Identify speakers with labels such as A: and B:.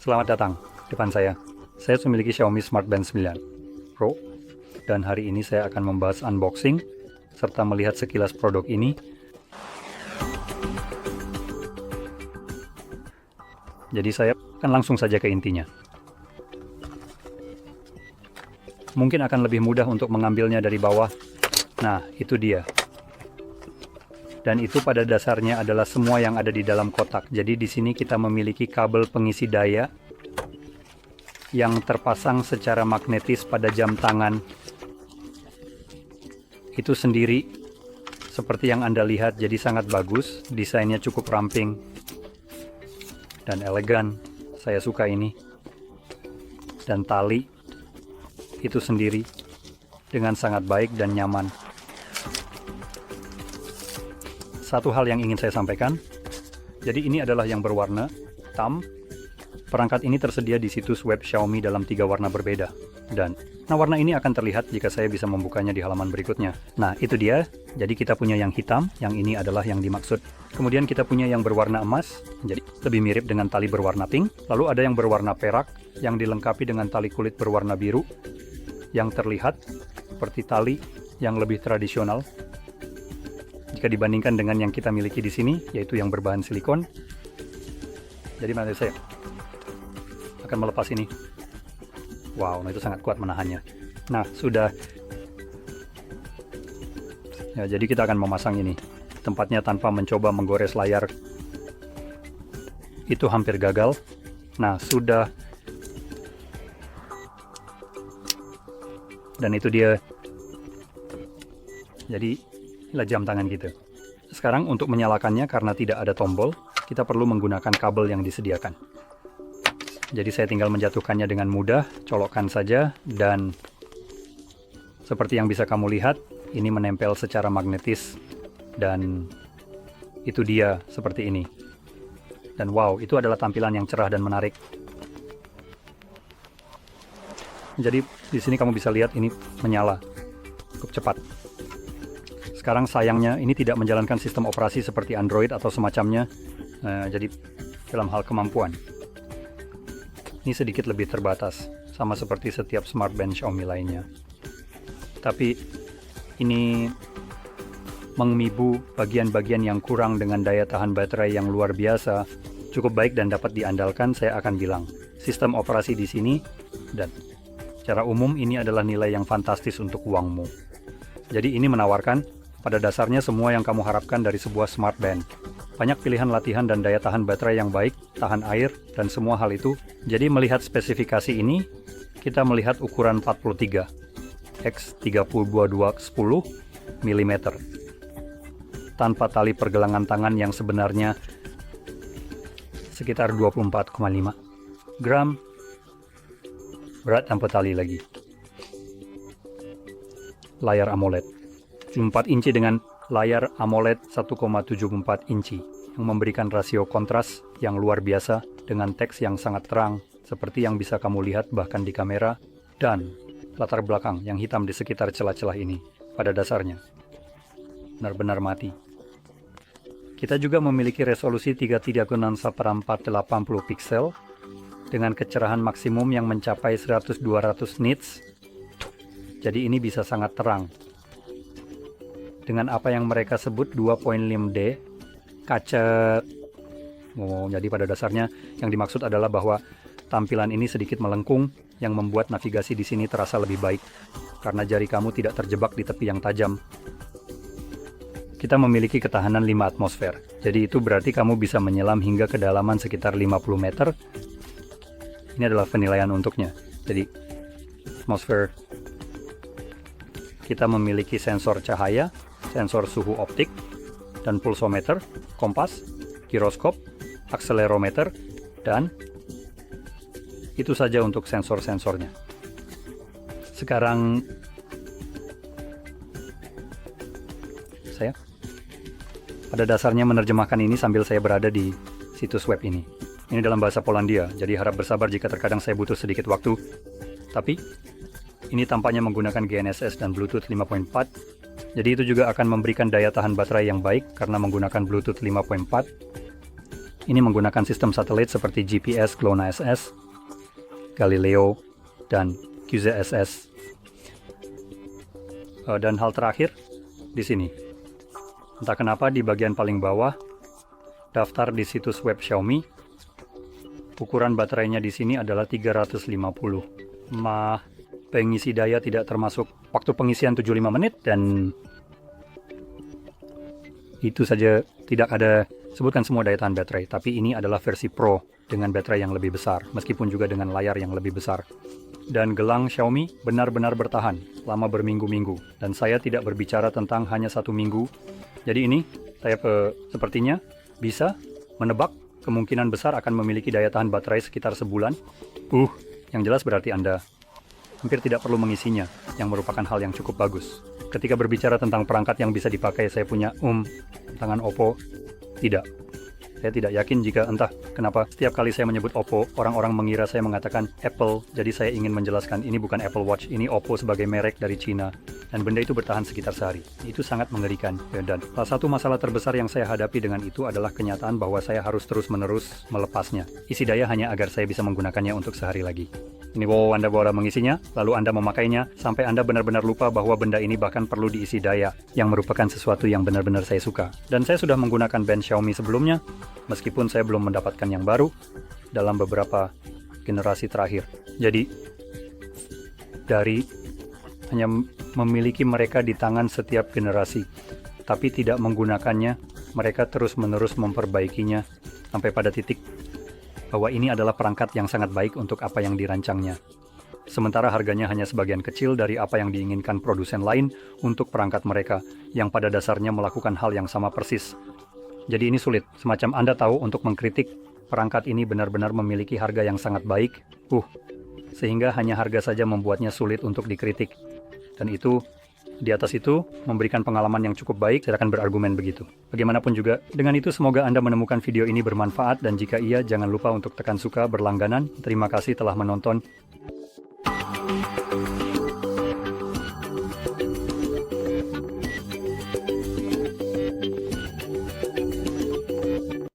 A: Selamat datang depan saya. Saya memiliki Xiaomi Smart Band 9 Pro dan hari ini saya akan membahas unboxing serta melihat sekilas produk ini. Jadi saya akan langsung saja ke intinya. Mungkin akan lebih mudah untuk mengambilnya dari bawah. Nah, itu dia. Dan itu pada dasarnya adalah semua yang ada di dalam kotak. Jadi di sini kita memiliki kabel pengisi daya yang terpasang secara magnetis pada jam tangan. Itu sendiri seperti yang Anda lihat, jadi sangat bagus. Desainnya cukup ramping dan elegan. Saya suka ini. Dan tali itu sendiri dengan sangat baik dan nyaman. Satu hal yang ingin saya sampaikan, jadi ini adalah yang berwarna hitam. Perangkat ini tersedia di situs web Xiaomi dalam 3 warna berbeda. Dan warna ini akan terlihat jika saya bisa membukanya di halaman berikutnya. Nah, itu dia. Jadi kita punya yang hitam, yang ini adalah yang dimaksud. Kemudian kita punya yang berwarna emas, jadi lebih mirip dengan tali berwarna pink. Lalu ada yang berwarna perak, yang dilengkapi dengan tali kulit berwarna biru, yang terlihat seperti tali yang lebih tradisional jika dibandingkan dengan yang kita miliki di sini, yaitu yang berbahan silikon. Jadi mari saya akan melepas ini. Wow, nah itu sangat kuat menahannya. Nah, sudah. Ya, jadi kita akan memasang ini. Tempatnya tanpa mencoba menggores layar. Itu hampir gagal. Nah, sudah. Dan itu dia. Jadi, inilah jam tangan kita. Sekarang untuk menyalakannya karena tidak ada tombol, kita perlu menggunakan kabel yang disediakan. Jadi saya tinggal menjatuhkannya dengan mudah, colokkan saja, dan seperti yang bisa kamu lihat, ini menempel secara magnetis, dan itu dia seperti ini. Dan wow, itu adalah tampilan yang cerah dan menarik. Jadi di sini kamu bisa lihat ini menyala cukup cepat. Sekarang sayangnya ini tidak menjalankan sistem operasi seperti Android atau semacamnya. Jadi dalam hal kemampuan ini sedikit lebih terbatas, sama seperti setiap smart band Xiaomi lainnya. Tapi ini mengemibu bagian-bagian yang kurang dengan daya tahan baterai yang luar biasa, cukup baik dan dapat diandalkan. Saya akan bilang sistem operasi di sini dan secara umum ini adalah nilai yang fantastis untuk uangmu. Jadi ini menawarkan pada dasarnya semua yang kamu harapkan dari sebuah smart band. Banyak pilihan latihan dan daya tahan baterai yang baik, tahan air, dan semua hal itu. Jadi melihat spesifikasi ini, kita melihat ukuran 43 x 3210 mm. Tanpa tali pergelangan tangan yang sebenarnya sekitar 24,5 gram. Berat tanpa tali lagi. Layar AMOLED 4 inci dengan layar AMOLED 1,74 inci yang memberikan rasio kontras yang luar biasa dengan teks yang sangat terang seperti yang bisa kamu lihat bahkan di kamera, dan latar belakang yang hitam di sekitar celah-celah ini pada dasarnya benar-benar mati. Kita juga memiliki resolusi 33x480 piksel dengan kecerahan maksimum yang mencapai 100-200 nits. Jadi ini bisa sangat terang dengan apa yang mereka sebut 2.5D kaca. Jadi pada dasarnya yang dimaksud adalah bahwa tampilan ini sedikit melengkung yang membuat navigasi di sini terasa lebih baik karena jari kamu tidak terjebak di tepi yang tajam. Kita memiliki ketahanan 5 atmosfer. Jadi itu berarti kamu bisa menyelam hingga kedalaman sekitar 50 meter. Ini adalah penilaian untuknya. Jadi atmosfer. Kita memiliki sensor cahaya, sensor suhu optik, dan pulsometer, kompas, giroskop, akselerometer, dan itu saja untuk sensor-sensornya. Sekarang saya pada dasarnya menerjemahkan ini sambil saya berada di situs web ini. Ini dalam bahasa Polandia, jadi harap bersabar jika terkadang saya butuh sedikit waktu. Tapi ini tampaknya menggunakan GNSS dan Bluetooth 5.4. Jadi itu juga akan memberikan daya tahan baterai yang baik karena menggunakan Bluetooth 5.4. Ini menggunakan sistem satelit seperti GPS, GLONASS, Galileo, dan QZSS. Dan hal terakhir di sini. Entah kenapa di bagian paling bawah daftar di situs web Xiaomi. Ukuran baterainya di sini adalah 350. Pengisi daya tidak termasuk waktu pengisian 75 menit dan itu saja, tidak ada sebutkan semua daya tahan baterai, tapi ini adalah versi Pro dengan baterai yang lebih besar, meskipun juga dengan layar yang lebih besar. Dan gelang Xiaomi benar-benar bertahan lama berminggu-minggu, dan saya tidak berbicara tentang hanya 1 minggu. Jadi ini, saya sepertinya bisa menebak kemungkinan besar akan memiliki daya tahan baterai sekitar sebulan. Yang jelas berarti Anda hampir tidak perlu mengisinya, yang merupakan hal yang cukup bagus. Ketika berbicara tentang perangkat yang bisa dipakai, saya punya tangan Oppo. Tidak. Saya tidak yakin jika entah kenapa setiap kali saya menyebut Oppo, orang-orang mengira saya mengatakan Apple. Jadi saya ingin menjelaskan ini bukan Apple Watch, ini Oppo sebagai merek dari Cina. Dan benda itu bertahan sekitar sehari. Itu sangat mengerikan. Dan salah satu masalah terbesar yang saya hadapi dengan itu adalah kenyataan bahwa saya harus terus-menerus melepasnya. Isi daya hanya agar saya bisa menggunakannya untuk sehari lagi. Ini Anda boleh mengisinya, lalu Anda memakainya, sampai Anda benar-benar lupa bahwa benda ini bahkan perlu diisi daya, yang merupakan sesuatu yang benar-benar saya suka. Dan saya sudah menggunakan band Xiaomi sebelumnya, meskipun saya belum mendapatkan yang baru dalam beberapa generasi terakhir. Jadi, dari hanya memiliki mereka di tangan setiap generasi, tapi tidak menggunakannya, mereka terus-menerus memperbaikinya sampai pada titik bahwa ini adalah perangkat yang sangat baik untuk apa yang dirancangnya. Sementara harganya hanya sebagian kecil dari apa yang diinginkan produsen lain untuk perangkat mereka, yang pada dasarnya melakukan hal yang sama persis. Jadi ini sulit, semacam Anda tahu, untuk mengkritik perangkat ini benar-benar memiliki harga yang sangat baik, sehingga hanya harga saja membuatnya sulit untuk dikritik. Dan itu, di atas itu, memberikan pengalaman yang cukup baik, saya akan berargumen begitu. Bagaimanapun juga, dengan itu semoga Anda menemukan video ini bermanfaat, dan jika iya, jangan lupa untuk tekan suka berlangganan. Terima kasih telah menonton.